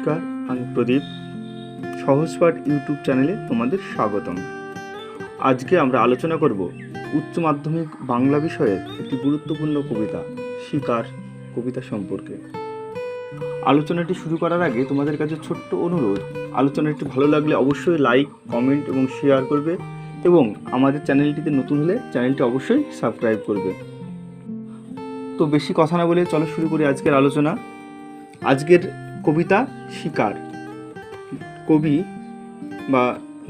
নমস্কার, আমি প্রদীপ। সহজপাঠ ইউটিউব চ্যানেলে তোমাদের স্বাগতম। আজকে আমরা আলোচনা করব উচ্চ মাধ্যমিক বাংলা বিষয়ের একটি গুরুত্বপূর্ণ কবিতা শিকার কবিতা সম্পর্কে। আলোচনাটি শুরু করার আগে তোমাদের কাছে ছোট্ট অনুরোধ, আলোচনাটি ভালো লাগলে অবশ্যই লাইক, কমেন্ট এবং শেয়ার করবে এবং আমাদের চ্যানেলটিতে নতুন হলে চ্যানেলটি অবশ্যই সাবস্ক্রাইব করবে। তো বেশি কথা না বলে চলো শুরু করি আজকের আলোচনা। আজকের কবিতা শিকার। কবি বা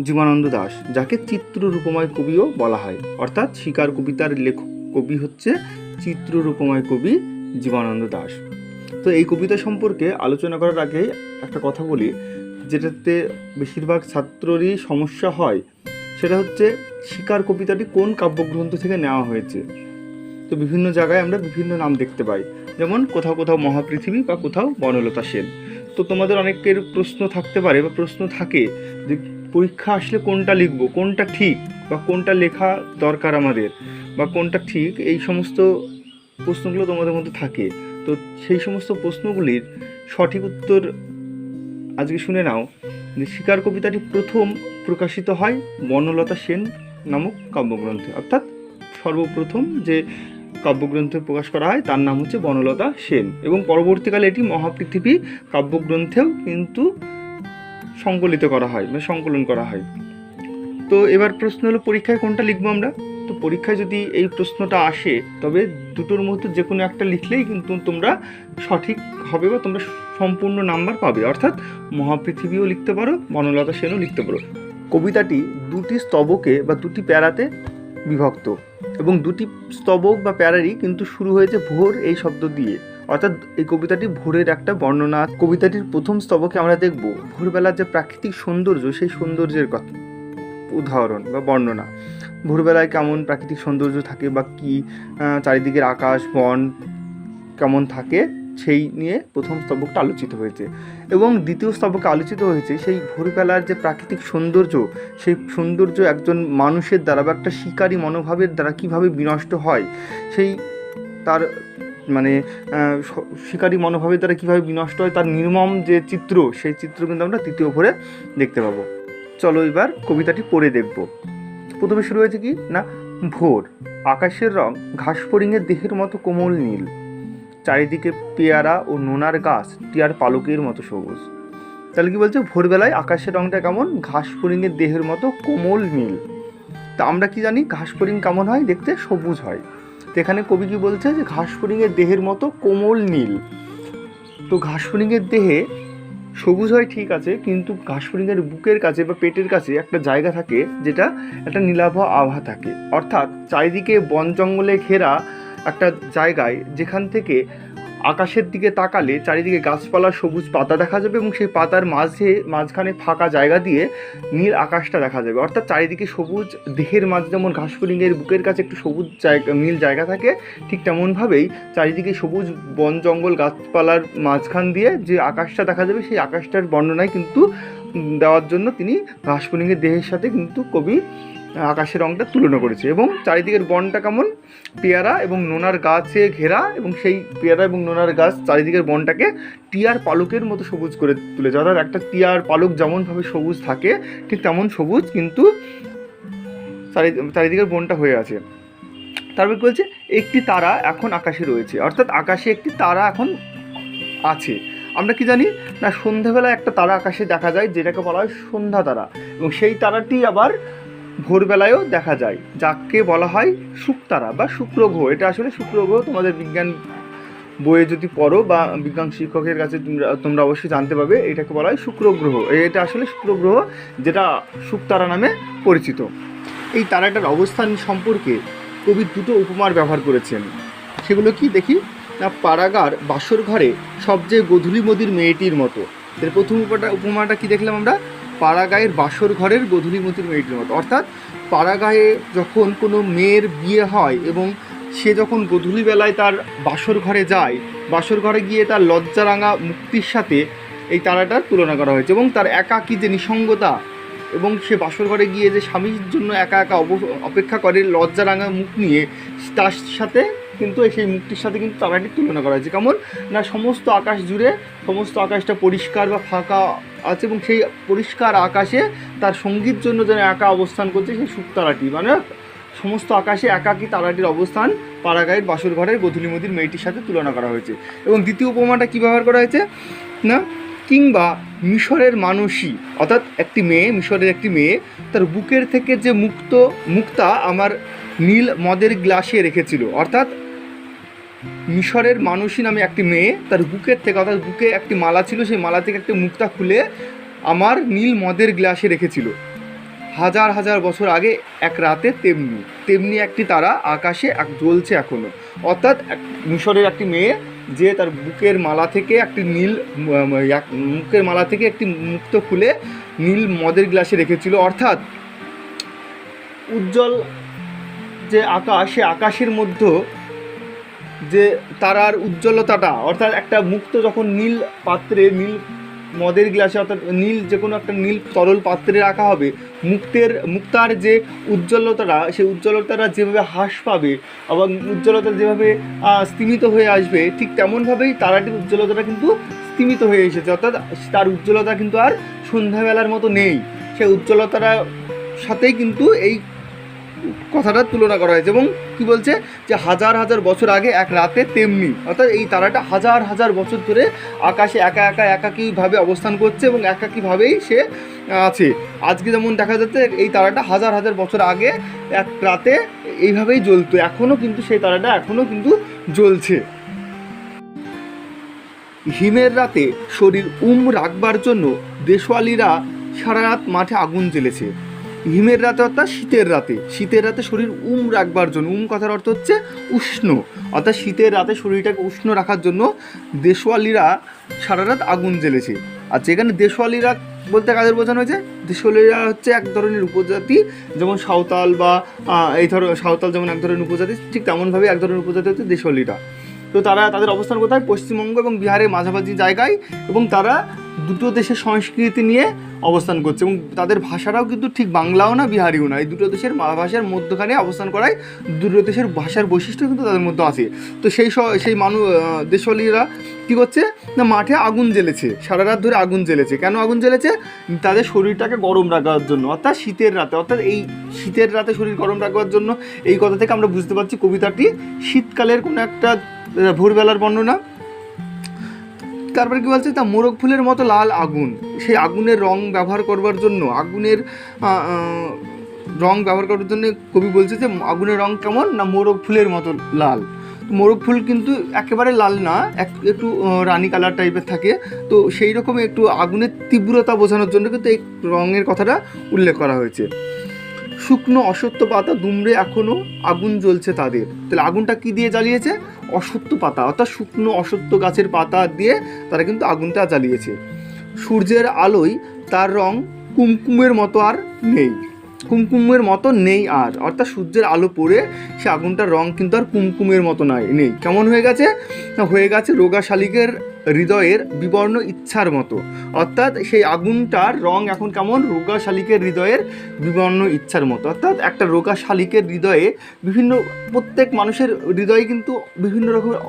জীবনানন্দ দাশ, যাকে চিত্ররূপময় কবিও বলা হয়, অর্থাৎ শিকার কবিতার লেখক কবি হচ্ছে চিত্ররূপময় কবি জীবনানন্দ দাশ। তো এই কবিতা সম্পর্কে আলোচনা করার আগে একটা কথা বলি, যেটাতে বেশিরভাগ ছাত্ররই সমস্যা হয়, সেটা হচ্ছে শিকার কবিতাটি কোন কাব্যগ্রন্থ থেকে নেওয়া হয়েছে। তো বিভিন্ন জায়গায় আমরা বিভিন্ন নাম দেখতে পাই, যেমন কোথাও কোথাও মহাপৃথিবী বা কোথাও বনলতা সেন। তো তোমাদের অনেকের প্রশ্ন থাকতে পারে বা প্রশ্ন থাকে যে পরীক্ষা আসলে কোনটা লিখবো, কোনটা ঠিক বা কোনটা লেখা দরকার আমাদের বা কোনটা ঠিক, এই সমস্ত প্রশ্নগুলো তোমাদের মধ্যে থাকে। তো সেই সমস্ত প্রশ্নগুলির সঠিক উত্তর আজকে শুনে নাও। যে শিকার কবিতাটি প্রথম প্রকাশিত হয় বনলতা সেন নামক কাব্যগ্রন্থে, অর্থাৎ সর্বপ্রথম যে কাব্যগ্রন্থে প্রকাশ করা হয় তার নাম হচ্ছে বনলতা সেন, এবং পরবর্তীকালে এটি মহাপৃথিবী কাব্যগ্রন্থেও কিন্তু সংকলিত করা হয়, মানে সংকলন করা হয়। তো এবার প্রশ্ন হলো পরীক্ষায় কোনটা লিখবো আমরা। তো পরীক্ষায় যদি এই প্রশ্নটা আসে, তবে দুটোর মধ্যে যে কোনো একটা লিখলেই কিন্তু তোমরা সঠিক হবে বা তোমরা সম্পূর্ণ নাম্বার পাবে, অর্থাৎ মহাপৃথিবীও লিখতে পারো, বনলতা সেনও লিখতে পারো। কবিতাটি দুটি স্তবকে বা দুটি প্যারাতে বিভক্ত, এবং দুটি স্তবক বা প্যারারই কিন্তু শুরু হয়েছে ভোর এই শব্দ দিয়ে, অর্থাৎ এই কবিতাটি ভোরের একটা বর্ণনা। কবিতাটির প্রথম স্তবকে আমরা দেখব ভোরবেলার যে প্রাকৃতিক সৌন্দর্য, সেই সৌন্দর্যের কথা উদাহরণ বা বর্ণনা। ভোরবেলায় কেমন প্রাকৃতিক সৌন্দর্য থাকে বা কি চারিদিকের আকাশ বন কেমন থাকে, সেই নিয়ে প্রথম স্তবকটা আলোচিত হয়েছে। এবং দ্বিতীয় স্তবকে আলোচিত হয়েছে সেই ভোরবেলার যে প্রাকৃতিক সৌন্দর্য, সেই সৌন্দর্য একজন মানুষের দ্বারা বা একটা শিকারী মনোভাবের দ্বারা কীভাবে বিনষ্ট হয়, সেই তার মানে শিকারী মনোভাবের দ্বারা কীভাবে বিনষ্ট হয়, তার নির্মম যে চিত্র, সেই চিত্র কিন্তু আমরা তৃতীয় ভোরে দেখতে পাবো। চলো এবার কবিতাটি পড়ে দেখব। প্রথমে শুরু হয়েছে কি না, ভোর, আকাশের রং ঘাস ফড়িংয়ের দেহের মতো কোমল নীল, চারিদিকে পেয়ারা ও নোনার গাছ টিয়ার পালকের মতো সবুজ। তাহলে কি বলছে, ভোরবেলায় আকাশের রংটা কেমন, ঘাস ফড়িংয়ের দেহের মতো কোমল নীল। তা আমরা কি জানি ঘাস ফড়িং কেমন হয়, দেখতে সবুজ হয়। তো এখানে কবি কি বলছে যে ঘাস ফড়িংয়ের দেহের মতো কোমল নীল। তো ঘাস ফড়িংয়ের দেহে সবুজ হয় ঠিক আছে, কিন্তু ঘাস ফড়িংয়ের বুকের কাছে বা পেটের কাছে একটা জায়গা থাকে, যেটা একটা নীলাভ আভা থাকে, অর্থাৎ চারিদিকে বন জঙ্গলে ঘেরা একটা জায়গায়, যেখান থেকে আকাশের দিকে তাকালে চারিদিকে গাছপালা সবুজ পাতা দেখা যাবে, এবং সেই পাতার মাঝখানে ফাঁকা জায়গা দিয়ে নীল আকাশটা দেখা যাবে। অর্থাৎ চারিদিকে সবুজ, দেহের মাঝে যেমন ঘাস ফড়িংয়ের বুকের কাছে একটু সবুজ জায়গা, নীল জায়গা থাকে, ঠিক তেমনভাবেই চারিদিকে সবুজ বন জঙ্গল গাছপালার মাঝখান দিয়ে যে আকাশটা দেখা যাবে, সেই আকাশটার বর্ণনায় কিন্তু দেওয়ার জন্য তিনি ঘাস ফড়িংয়ের দেহের সাথে কিন্তু কবি আকাশের রংটা তুলনা করেছে। এবং চারিদিকের বনটা কেমন, পেয়ারা এবং নোনার গাছে ঘেরা, এবং সেই পেয়ারা এবং নোনার গাছ চারিদিকের বনটাকে টিয়ার পালকের মতো সবুজ করে তুলেছে। অর্থাৎ একটা টিয়ার পালক যেমনভাবে সবুজ থাকে, ঠিক তেমন সবুজ কিন্তু চারিদিকের বনটা হয়ে আছে। তারপর কি বলছে, একটি তারা এখন আকাশে রয়েছে, অর্থাৎ আকাশে একটি তারা এখন আছে। আমরা কি জানি না, সন্ধ্যাবেলায় একটা তারা আকাশে দেখা যায়, যেটাকে বলা হয় সন্ধ্যা তারা, এবং সেই তারাটি আবার ভোরবেলায়ও দেখা যায়, যাকে বলা হয় শুকতারা বা শুক্র গ্রহ। এটা আসলে শুক্র গ্রহ, তোমাদের বিজ্ঞান বইয়ে যদি পড়ো বা বিজ্ঞান শিক্ষকের কাছে তোমরা অবশ্যই জানতে পাবে, এটাকে বলা হয় শুক্র গ্রহ। এটা আসলে শুক্র গ্রহ, যেটা শুকতারা নামে পরিচিত। এই তারাটার অবস্থান সম্পর্কে কবি দুটো উপমার ব্যবহার করেছেন। সেগুলো কি দেখি না, পাড়াগার বাসর ঘরে সবচেয়ে গধূলি মদির মেয়েটির মতো। এর প্রথম উপমাটা কি দেখলাম আমরা, পাড়াগাঁয়ের বাসর ঘরের গধূলিমতির মেয়েটির মতো। অর্থাৎ পাড়াগাঁয়ে যখন কোনো মেয়ের বিয়ে হয় এবং সে যখন গধূলিবেলায় তার বাসর ঘরে যায়, বাসর ঘরে গিয়ে তার লজ্জারাঙা মুক্তির সাথে এই তারাটার তুলনা করা হয়েছে। এবং তার একাকী যে নিঃসঙ্গতা, এবং সে বাসর ঘরে গিয়ে যে স্বামীর জন্য একা একা অপেক্ষা করে লজ্জারাঙা মুখ নিয়ে, তার সাথে কিন্তু সেই মুখটির সাথে কিন্তু তারাটির তুলনা করা হয়েছে। কেমন না, সমস্ত আকাশ জুড়ে সমস্ত আকাশটা পরিষ্কার বা ফাঁকা আছে এবং সেই পরিষ্কার আকাশে তার সঙ্গীর জন্য যেন একা অবস্থান করছে সেই শুকতারাটি, মানে সমস্ত আকাশে একাকী তারাটির অবস্থান পাড়াগাঁয়ের বাসর ঘরের গধূলিমতির মেয়েটির সাথে তুলনা করা হয়েছে। এবং দ্বিতীয় উপমাটা কী ব্যবহার করা হয়েছে না, কিংবা মিশরের মানুষই, অর্থাৎ একটি মেয়ে, মিশরের একটি মেয়ে তার বুকের থেকে যে মুক্তা আমার নীল মদের গ্লাসে রেখেছিল। অর্থাৎ মিশরের মানুষই নামে একটি মেয়ে তার বুকের থেকে, অর্থাৎ বুকে একটি মালা ছিল, সেই মালা থেকে একটি মুক্তা খুলে আমার নীল মদের গ্লাসে রেখেছিল। হাজার হাজার বছর আগে এক রাতে তেমনি একটি তারা আকাশে জ্বলছে এখনো। অর্থাৎ মিশরের একটি মেয়ে যে তার বুকের মালা থেকে একটি একটি মুক্ত খুলে নীল মদের গ্লাসে রেখেছিল। অর্থাৎ উজ্জ্বল যে আকাশ, সে আকাশের মধ্যে যে তারার উজ্জ্বলতাটা, অর্থাৎ একটা মুক্ত যখন নীল পাত্রে, নীল মদের গ্লাসে, অর্থাৎ নীল যে কোনো একটা নীল তরল পাত্রে রাখা হবে, মুক্তার যে উজ্জ্বলতাটা, সেই উজ্জ্বলতাটা যেভাবে হ্রাস পাবে এবং উজ্জ্বলতা যেভাবে স্তিমিত হয়ে আসবে, ঠিক তেমনভাবেই তারাটির উজ্জ্বলতাটা কিন্তু স্তিমিত হয়ে এসেছে। অর্থাৎ তার উজ্জ্বলতা কিন্তু আর সন্ধ্যাবেলার মতো নেই, সেই উজ্জ্বলতার সাথেই কিন্তু এই কথাটা তুলনা করা হয়েছে। এবং কি বলছে যে হাজার হাজার বছর আগে এক রাতে তেমনি, অর্থাৎ এই তারাটা হাজার হাজার বছর ধরে আকাশে একাকীভাবে অবস্থান করছে এবং একাকীভাবেই সে আছে। আজকে যেমন দেখা যাচ্ছে এই তারাটা হাজার হাজার বছর আগে এক রাতে এইভাবেই জ্বলতো, এখনও কিন্তু সেই তারাটা এখনও কিন্তু জ্বলছে। হিমের রাতে শরীর রাখবার জন্য দেশওয়ালিরা সারা রাত মাঠে আগুন জ্বেলেছে। হিমের রাতে অর্থাৎ শীতের রাতে শরীর রাখবার জন্য, কথার অর্থ হচ্ছে উষ্ণ, অর্থাৎ শীতের রাতে শরীরটাকে উষ্ণ রাখার জন্য দেশওয়ালিরা সারা রাত আগুন জ্বেলেছে। আচ্ছা, এখানে দেশওয়ালিরা বলতে কাদের বোঝানো হয়েছে? দেশওয়ালিরা হচ্ছে এক ধরনের উপজাতি, যেমন সাঁওতাল বা সাঁওতাল যেমন এক ধরনের উপজাতি, ঠিক তেমনভাবে এক ধরনের উপজাতি হচ্ছে দেশওয়ালিরা। তো তাদের অবস্থান কোথায়? পশ্চিমবঙ্গ এবং বিহারের মাঝামাঝি জায়গায়, এবং তারা দুটো দেশের সংস্কৃতি নিয়ে অবস্থান করছে এবং তাদের ভাষাটাও কিন্তু ঠিক বাংলাও না বিহারিও না, এই দুটো দেশের ভাষার মধ্যখানে অবস্থান করায় দুটো দেশের ভাষার বৈশিষ্ট্য কিন্তু তাদের মধ্যে আছে। তো সেই দেশওয়ালিরা কী করছে না, মাঠে আগুন জ্বেলেছে, সারা রাত ধরে আগুন জ্বেলেছে। কেন আগুন জ্বেলেছে? তাদের শরীরটাকে গরম রাখার জন্য, অর্থাৎ শীতের রাতে, অর্থাৎ এই শীতের রাতে শরীর গরম রাখবার জন্য। এই কথা থেকে আমরা বুঝতে পারছি কবিতাটি শীতকালের কোনো একটা ভোরবেলার বর্ণনা। তারপরে কী বলছে, তা মোরগ ফুলের মতো লাল আগুন, সেই আগুনের রং ব্যবহার করবার জন্য কবি বলছে যে আগুনের রং কেমন না, মোরগ ফুলের মতো লাল। মোরগ ফুল কিন্তু একেবারে লাল না, একটু রানী কালার টাইপের থাকে। তো সেই রকম একটু আগুনের তীব্রতা বোঝানোর জন্য কিন্তু এই রঙের কথাটা উল্লেখ করা হয়েছে। শুকনো অসত্য পাতা দুমড়ে এখনও আগুন জ্বলছে তাদের। তাহলে আগুনটা কি দিয়ে জ্বালিয়েছে? অসত্য পাতা, অর্থাৎ শুকনো অসত্য গাছের পাতা দিয়ে তারা কিন্তু আগুনটা জ্বালিয়েছে। সূর্যের আলোয় তার রং কুমকুমের মতো নেই আর, অর্থাৎ সূর্যের আলো পড়ে সে আগুনটার রং কিন্তু আর কুমকুমের মতো নেই। কেমন হয়ে গেছে? রোগা শালিকের হৃদয়ের বিবর্ণ ইচ্ছার মতো। অর্থাৎ সেই আগুনটার রং এখন কেমন? রোগা শালিকের হৃদয়ের বিবর্ণ ইচ্ছার মতো। অর্থাৎ একটা রোগা শালিকের হৃদয়ে প্রত্যেক মানুষের হৃদয়ে কিন্তু বিভিন্ন রকমের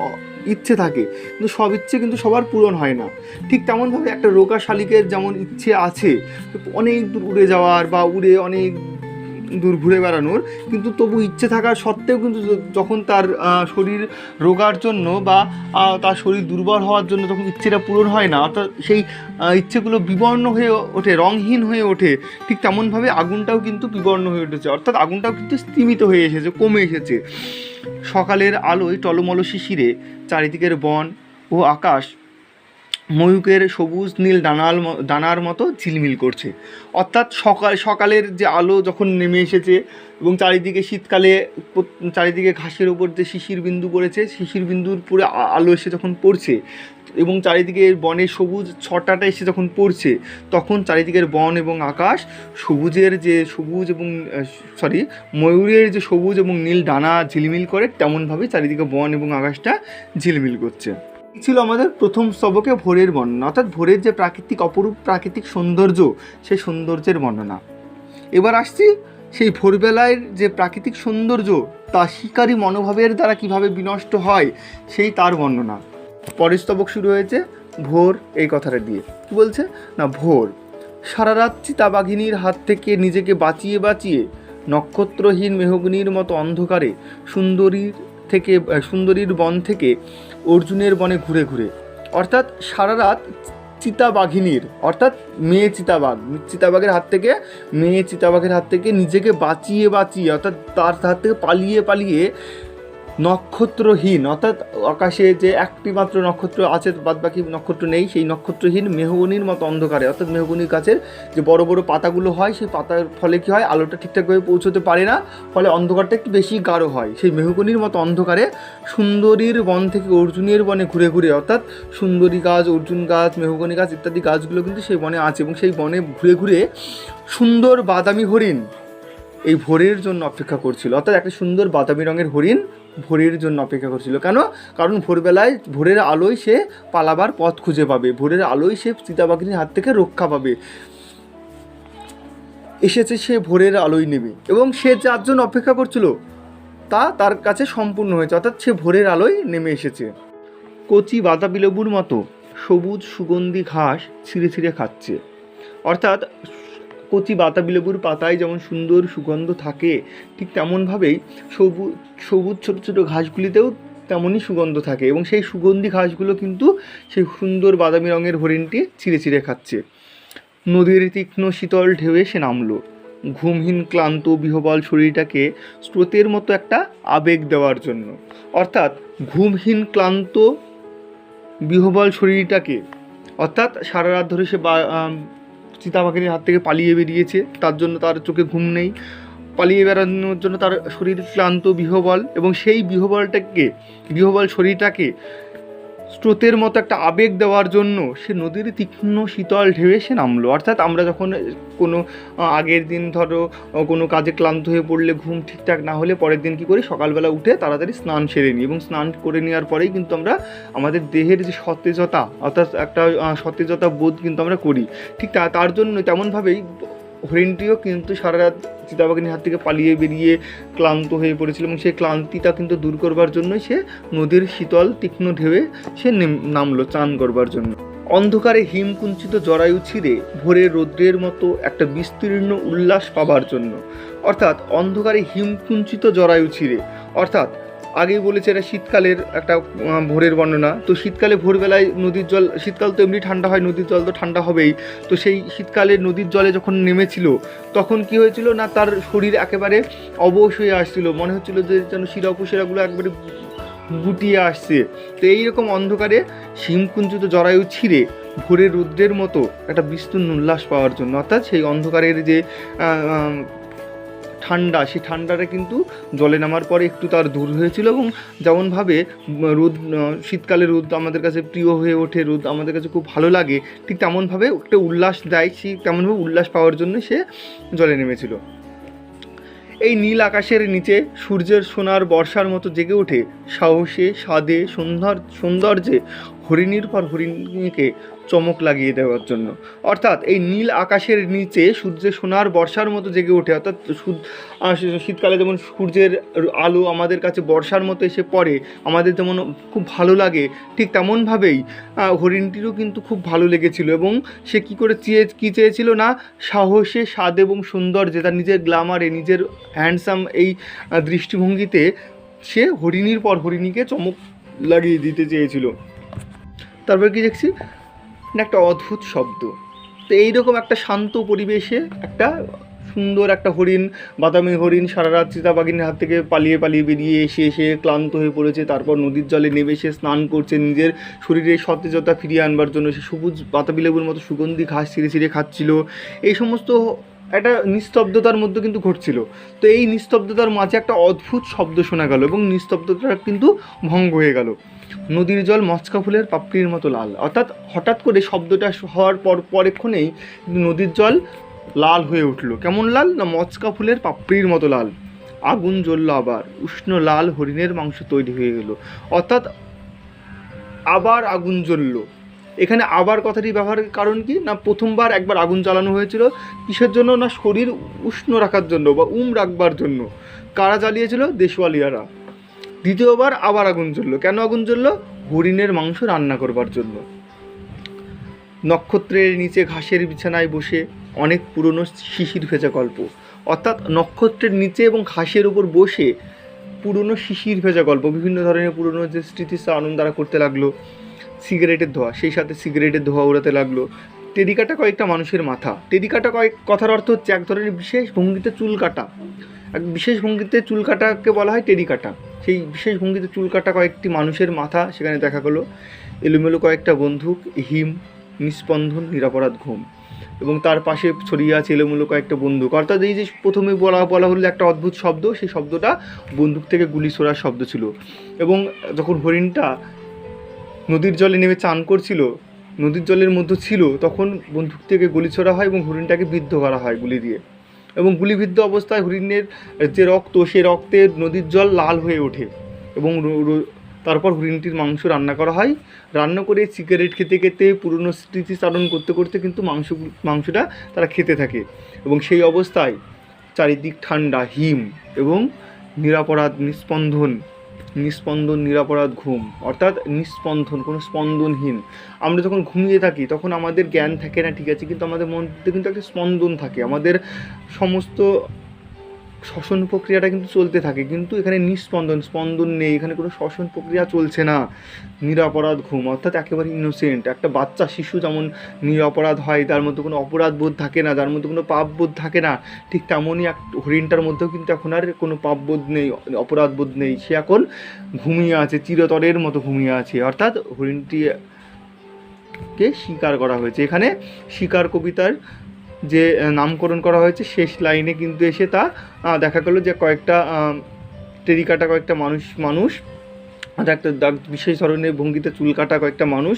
ইচ্ছে থাকে, কিন্তু সব ইচ্ছে কিন্তু সবার পূরণ হয় না। ঠিক তেমনভাবে একটা রোগা শালিকের যেমন ইচ্ছে আছে অনেক দূর উড়ে যাওয়ার বা অনেক দূর ঘুরে বেড়ানোর, কিন্তু তবু ইচ্ছে থাকার সত্ত্বেও কিন্তু যখন তার শরীর রোগার জন্য বা তার শরীর দুর্বল হওয়ার জন্য যখন ইচ্ছেটা পূরণ হয় না, অর্থাৎ সেই ইচ্ছেগুলো বিবর্ণ হয়ে ওঠে, রংহীন হয়ে ওঠে, ঠিক তেমনভাবে আগুনটাও কিন্তু বিবর্ণ হয়ে উঠেছে। অর্থাৎ আগুনটাও কিন্তু স্তিমিত হয়ে এসেছে, কমে এসেছে। সকালের আলোয় টলমল শিশিরে চারিদিকের বন ও আকাশ ময়ূকের সবুজ নীল ডানার মতো ঝিলমিল করছে। অর্থাৎ সকালের যে আলো যখন নেমে এসেছে এবং চারিদিকে শীতকালে চারিদিকে ঘাসের উপর যে শিশির বিন্দু পড়েছে, শিশির বিন্দুর পুরো আলো এসে যখন পড়ছে এবং চারিদিকে বনের সবুজ ছটাটা এসে যখন পড়ছে, তখন চারিদিকের বন এবং আকাশ ময়ূরের যে সবুজ এবং নীল ডানা ঝিলমিল করে, তেমনভাবে চারিদিকে বন এবং আকাশটা ঝিলমিল করছে। ছিল আমাদের প্রথম স্তবকে ভোরের বর্ণনা, অর্থাৎ ভোরের যে অপরূপ প্রাকৃতিক সৌন্দর্য, সেই সৌন্দর্যের বর্ণনা। এবার আসছি সেই ভোরবেলায় যে প্রাকৃতিক সৌন্দর্য তা শিকারী মনোভাবের দ্বারা কিভাবে বিনষ্ট হয় সেই তার বর্ণনা। পরের স্তবক শুরু হয়েছে ভোর এই কথাটা দিয়ে। কি বলছে না, ভোর সারা রাত চিতাবাঘিনীর হাত থেকে নিজেকে বাঁচিয়ে বাঁচিয়ে নক্ষত্রহীন মেহগনির মতো অন্ধকারে সুন্দরীর বন থেকে অর্জুনের বনে ঘুরে ঘুরে, অর্থাৎ সারা রাত চিতাবাঘিনীর অর্থাৎ চিতাবাঘের হাত থেকে নিজেকে বাঁচিয়ে বাঁচিয়ে অর্থাৎ তার হাত থেকে পালিয়ে পালিয়ে নক্ষত্রহীন অর্থাৎ আকাশে যে একটি মাত্র নক্ষত্র আছে, বাদবাকি নক্ষত্র নেই, সেই নক্ষত্রহীন মেহগনির মতো অন্ধকারে, অর্থাৎ মেহগনির গাছের যে বড় বড় পাতাগুলো হয় সেই পাতার ফলে কী হয়, আলোটা ঠিকঠাকভাবে পৌঁছতে পারে না, ফলে অন্ধকারটা একটু বেশি গাঢ় হয়। সেই মেহগনির মতো অন্ধকারে সুন্দরীর বন থেকে অর্জুনের বনে ঘুরে ঘুরে, অর্থাৎ সুন্দরী গাছ, অর্জুন গাছ, মেহগনি গাছ ইত্যাদি গাছগুলো কিন্তু সেই বনে আছে, এবং সেই বনে ঘুরে ঘুরে সুন্দর বাদামি হরিণ এই ভোরের জন্য অপেক্ষা করছিল। অর্থাৎ একটা সুন্দর বাদামি রঙের হরিণ ভোরের জন্য অপেক্ষা করছিল। কেন? কারণ ভোরবেলায় ভোরের আলোয় সে পালাবার পথ খুঁজে পাবে, ভোরের আলোয় সে চিতাবাঘিনীর হাত থেকে রক্ষা পাবে। এসেছে সে ভোরের আলোয় নেবে, এবং সে যার জন্য অপেক্ষা করছিল তা তার কাছে সম্পূর্ণ হয়েছে, অর্থাৎ সে ভোরের আলোয় নেমে এসেছে। কচি বাতাবি লেবুর মতো সবুজ সুগন্ধি ঘাস ছিঁড়ে ছিঁড়ে খাচ্ছে, অর্থাৎ কচি বাতাবি লেবুর পাতায় যেমন সুন্দর সুগন্ধ থাকে, ঠিক তেমনভাবেই সবুজ ছোটো ছোটো ঘাসগুলিতেও তেমনই সুগন্ধ থাকে, এবং সেই সুগন্ধি ঘাসগুলো কিন্তু সেই সুন্দর বাদামি রঙের হরিণটি ছিঁড়ে ছিঁড়ে খাচ্ছে। নদীর তীক্ষ্ণ শীতল ঢেউয়ে সে নামলো, ঘুমহীন ক্লান্ত বিহবল শরীরটাকে স্রোতের মতো একটা আবেগ দেওয়ার জন্য, অর্থাৎ ঘুমহীন ক্লান্ত বিহবল শরীরটাকে, অর্থাৎ সারা রাত ধরে সে চিতাবাঘিনীর হাত থেকে পালিয়ে বেরিয়েছে, তার জন্য তার চোখে ঘুম নেই, পালিয়ে বেড়ানোর জন্য তার শরীর ক্লান্ত বিহবল, এবং সেই বিহবল শরীরটাকে স্রোতের মতো একটা আবেগ দেওয়ার জন্য সে নদীর তীক্ষ্ণ শীতল ঢেউয়ে সে নামলো। অর্থাৎ আমরা যখন কোনো আগের দিন ধরো কোনো কাজে ক্লান্ত হয়ে পড়লে, ঘুম ঠিকঠাক না হলে পরের দিন কী করি, সকালবেলা উঠে তাড়াতাড়ি স্নান সেরে নিই, এবং স্নান করে নেওয়ার পরেই কিন্তু আমরা আমাদের দেহের যে সতেজতা অর্থাৎ একটা সতেজতা বোধ কিন্তু আমরা করি। ঠিক তার জন্য তেমনভাবেই হরিণটিও কিন্তু সারা রাত চিতাবাঘিনীর হাত থেকে পালিয়ে বেরিয়ে ক্লান্ত হয়ে পড়েছিল, এবং সেই ক্লান্তিটা কিন্তু দূর করবার জন্যই সে নদীর শীতল তীক্ষ্ণ ঢেউয়ে সে নামলো চান করবার জন্য। অন্ধকারে হিমকুঞ্চিত জরায়ু ছিঁড়ে ভোরের রৌদ্রের মতো একটা বিস্তীর্ণ উল্লাস পাবার জন্য, অর্থাৎ অন্ধকারে হিমকুঞ্চিত জরায়ু ছিঁড়ে, অর্থাৎ আগেই বলেছে এটা শীতকালের একটা ভোরের বর্ণনা। তো শীতকালে ভোরবেলায় নদীর জল, শীতকাল তো এমনি ঠান্ডা হয়, নদীর জল তো ঠান্ডা হবেই, তো সেই শীতকালে নদীর জলে যখন নেমেছিল তখন কি হয়েছিল না, তার শরীর একেবারে অবশ হয়ে আসছিল, মনে হচ্ছিল যে যেন শিরা উপশিরাগুলো একবারে গুটিয়ে আসছে। তো এইরকম অন্ধকারে হিমকুঞ্চিত জরায়ু ছিঁড়ে ভোরের রৌদ্রের মতো একটা বিস্তীর্ণ উল্লাস পাওয়ার জন্য, অর্থাৎ সেই অন্ধকারের যে ঠান্ডা, সেই ঠান্ডাটা কিন্তু জলে নামার পরে একটু তার দূর হয়েছিল, এবং যেমনভাবে রোদ, শীতকালে রোদ আমাদের কাছে প্রিয় হয়ে ওঠে, রোদ আমাদের কাছে খুব ভালো লাগে, ঠিক তেমনভাবে একটা উল্লাস দেয়, সেই তেমনভাবে উল্লাস পাওয়ার জন্য সে জলে নেমেছিল। এই নীল আকাশের নিচে সূর্যের সোনার বর্ষার মতো জেগে ওঠে সাহসে, স্বাদে, সৌন্দর্যে হরিণীর পর হরিণীকে চমক লাগিয়ে দেওয়ার জন্য, অর্থাৎ এই নীল আকাশের নিচে সূর্যের সোনার বর্ষার মতো জেগে ওঠে, অর্থাৎ শীতকালে যেমন সূর্যের আলো আমাদের কাছে বর্ষার মতো এসে পড়ে, আমাদের যেমন খুব ভালো লাগে, ঠিক তেমনভাবেই হরিণটিরও কিন্তু খুব ভালো লেগেছিল, এবং সে কী চেয়েছিল না, সাহসে, স্বাদ এবং সৌন্দর্যে, তার নিজের গ্ল্যামারে, নিজের হ্যান্ডসাম এই দৃষ্টিভঙ্গিতে সে হরিণীর পর হরিণীকে চমক লাগিয়ে দিতে চেয়েছিল। তারপর কি দেখছি না, একটা অদ্ভুত শব্দ। তো এইরকম একটা শান্ত পরিবেশে একটা সুন্দর একটা হরিণ, বাদামি হরিণ সারা রাত চিতাবাঘিনীর হাত থেকে পালিয়ে বেরিয়ে এসে ক্লান্ত হয়ে পড়েছে, তারপর নদীর জলে নেমে সে স্নান করছে নিজের শরীরে সতেজতা ফিরিয়ে আনবার জন্য, সে সবুজ বাতাবি লেবুর মতো সুগন্ধি ঘাস ছিঁড়ে খাচ্ছিল। এই সমস্ত একটা নিস্তব্ধতার মধ্যে কিন্তু ঘটছিল। তো এই নিস্তব্ধতার মাঝে একটা অদ্ভুত শব্দ শোনা গেল, এবং নিস্তব্ধতা কিন্তু ভঙ্গ হয়ে গেল। নদীর জল মচকা ফুলের পাপড়ির মতো লাল, অর্থাৎ হঠাৎ করে শব্দটা হওয়ার পরেক্ষণেই নদীর জল লাল হয়ে উঠল। কেমন লাল না, মচকা ফুলের পাপড়ির মতো লাল। আগুন জ্বলল আবার, উষ্ণ লাল হরিণের মাংস তৈরি হয়ে গেল, অর্থাৎ আবার আগুন জ্বলল। এখানে আবার কথাটি ব্যবহারের কারণ কি না, প্রথমবার একবার আগুন জ্বালানো হয়েছিল কিসের জন্য না শরীর উষ্ণ রাখার জন্য বা রাখবার জন্য। কারা জ্বালিয়েছিল? দেশওয়ালিয়ারা। দ্বিতীয়বার আবার আগুন জ্বললো। কেন আগুন জ্বললো? হরিণের মাংস রান্না করবার জন্য। নক্ষত্রের নিচে ঘাসের বিছানায় বসে অনেক পুরনো শিশির ভেজা গল্প, অর্থাৎ নক্ষত্রের নিচে এবং ঘাসের উপর বসে পুরনো শিশির ভেজা গল্প, বিভিন্ন ধরনের পুরনো যে স্মৃতিচারণ তারা করতে লাগলো। সিগারেটের ধোঁয়া, সেই সাথে সিগারেটের ধোঁয়া উড়াতে লাগলো। টেরিকাটা কয়েকটা মানুষের মাথা। টেরিকাটা কথার অর্থ হচ্ছে এক ধরনের বিশেষ ভঙ্গিতে চুল কাটা। এক বিশেষ ভঙ্গিতে চুল কাটাকে বলা হয় টেরিকাটা। সেই বিশেষ ভঙ্গিতে চুল কাটা কয়েকটি মানুষের মাথা সেখানে দেখা গেলো। এলোমেলো কয়েকটা বন্দুক, হিম, নিস্পন্দন, নিরাপরাধ ঘুম, এবং তার পাশে ছড়িয়ে আছে এলোমেলো কয়েকটা বন্দুক। অর্থাৎ এই যে প্রথমে বলা হলো একটা অদ্ভুত শব্দ, সেই শব্দটা বন্দুক থেকে গুলি ছোড়ার শব্দ ছিল। এবং যখন হরিণটা নদীর জলে নেমে চান করছিল, নদীর জলের মধ্যে ছিল, তখন বন্দুক থেকে গুলি ছোড়া হয় এবং হরিণটাকে বিদ্ধ করা হয় গুলি দিয়ে। এবং গুলিবিদ্ধ অবস্থায় হরিণের যে রক্ত, সে রক্তের নদীর জল লাল হয়ে ওঠে এবং তারপর হরিণটির মাংস রান্না করা হয়। রান্না করে সিগারেট খেতে খেতে পুরনো স্মৃতিচারণ করতে করতে কিন্তু মাংসটা তারা খেতে থাকে। এবং সেই অবস্থায় চারিদিক ঠান্ডা, হিম এবং নিরাপরাধ নিস্পন্দন নিরাপরাধ ঘুম, অর্থাৎ নিস্পন্দন, কোনো স্পন্দনহীন। আমরা যখন ঘুমিয়ে থাকি তখন আমাদের জ্ঞান থাকে না, ঠিক আছে, কিন্তু আমাদের মধ্যে কিন্তু একটা স্পন্দন থাকে, আমাদের সমস্ত শ্বসন প্রক্রিয়াটা কিন্তু চলতে থাকে। কিন্তু এখানে স্পন্দন নেই, এখানে কোনো শ্বসন প্রক্রিয়া চলছে না। নিরাপরাধ ঘুম, অর্থাৎ একেবারে ইনোসেন্ট। একটা বাচ্চা শিশু যেমন নিরাপরাধ হয়, তার মধ্যে কোনো অপরাধ বোধ থাকে না, যার মধ্যে কোনো পাপ বোধ থাকে না, ঠিক তেমনই হরিণটার মধ্যেও কিন্তু এখন আর কোনো পাপ বোধ নেই, অপরাধ বোধ নেই। সে এখন ঘুমিয়ে আছে, চিরতরের মতো ঘুমিয়ে আছে। অর্থাৎ হরিণটিকে শিকার করা হয়েছে। এখানে শিকার কবিতার যে নামকরণ করা হয়েছে, শেষ লাইনে কিন্তু এসে তা দেখা গেলো যে কয়েকটা টেরিকাটা কয়েকটা মানুষ অর্থাৎ একটা বিশেষ ধরনের ভঙ্গিতে চুল কাটা কয়েকটা মানুষ,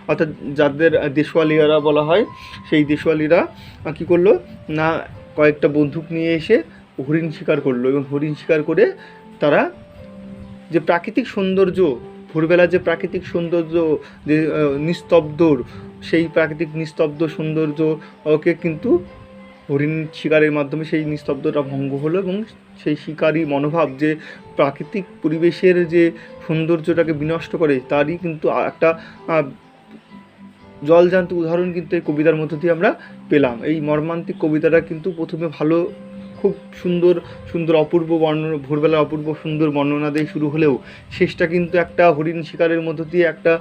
অর্থাৎ যাদের দেশওয়ালিয়ারা বলা হয়, সেই দেশওয়ালিরা কী করলো না কয়েকটা বন্দুক নিয়ে এসে হরিণ শিকার করলো। এবং হরিণ শিকার করে তারা যে প্রাকৃতিক সৌন্দর্য, ভোরবেলা যে প্রাকৃতিক সৌন্দর্য, যে নিস্তব্ধর, সেই প্রাকৃতিক নিস্তব্ধ সৌন্দর্যকে কিন্তু হরিণ শিকারের মাধ্যমে সেই নিস্তব্ধতা ভঙ্গ হলো। এবং সেই শিকারী মনোভাব যে প্রাকৃতিক পরিবেশের যে সৌন্দর্যটাকে বিনষ্ট করে, তারই কিন্তু একটা জলজান্ত উদাহরণ কিন্তু এই কবিতার মধ্য দিয়ে আমরা পেলাম। এই মর্মান্তিক কবিতাটা কিন্তু প্রথমে খুব সুন্দর অপূর্ব বর্ণনা, ভোরবেলার অপূর্ব সুন্দর বর্ণনা দিয়ে শুরু হলেও শেষটা কিন্তু একটা হরিণ শিকারের মধ্য দিয়ে একটা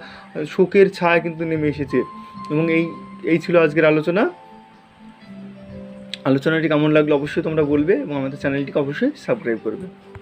শোকের ছায়া কিন্তু নেমে এসেছে। এবং এই ছিল আজকের আলোচনাটি কেমন লাগলো অবশ্যই তোমরা বলবে, এবং আমাদের চ্যানেলটিকে অবশ্যই সাবস্ক্রাইব করবে।